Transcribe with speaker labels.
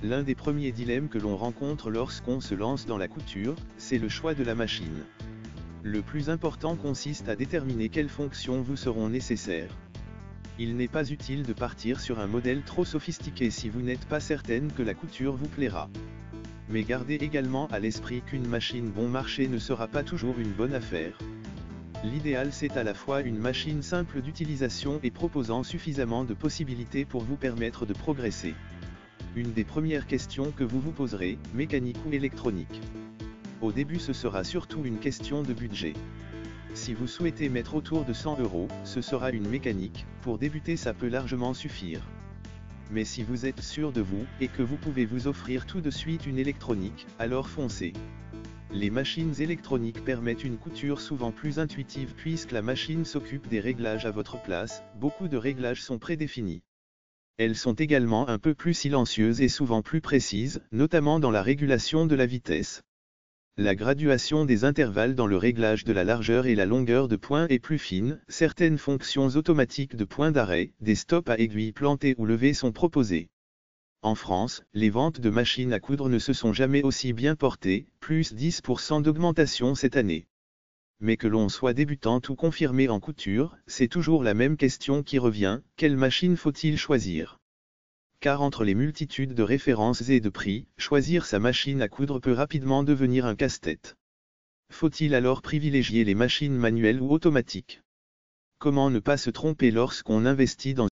Speaker 1: L'un des premiers dilemmes que l'on rencontre lorsqu'on se lance dans la couture, c'est le choix de la machine. Le plus important consiste à déterminer quelles fonctions vous seront nécessaires. Il n'est pas utile de partir sur un modèle trop sophistiqué si vous n'êtes pas certaine que la couture vous plaira. Mais gardez également à l'esprit qu'une machine bon marché ne sera pas toujours une bonne affaire. L'idéal c'est à la fois une machine simple d'utilisation et proposant suffisamment de possibilités pour vous permettre de progresser. Une des premières questions que vous vous poserez, mécanique ou électronique? Au début ce sera surtout une question de budget. Si vous souhaitez mettre autour de 100 €, ce sera une mécanique, pour débuter ça peut largement suffire. Mais si vous êtes sûr de vous, et que vous pouvez vous offrir tout de suite une électronique, alors foncez. Les machines électroniques permettent une couture souvent plus intuitive puisque la machine s'occupe des réglages à votre place, beaucoup de réglages sont prédéfinis. Elles sont également un peu plus silencieuses et souvent plus précises, notamment dans la régulation de la vitesse. La graduation des intervalles dans le réglage de la largeur et la longueur de point est plus fine, certaines fonctions automatiques de point d'arrêt, des stops à aiguilles plantées ou levées sont proposées. En France, les ventes de machines à coudre ne se sont jamais aussi bien portées, plus 10% d'augmentation cette année. Mais que l'on soit débutante ou confirmé en couture, c'est toujours la même question qui revient, quelle machine faut-il choisir? Car entre les multitudes de références et de prix, choisir sa machine à coudre peut rapidement devenir un casse-tête. Faut-il alors privilégier les machines manuelles ou automatiques? Comment ne pas se tromper lorsqu'on investit dans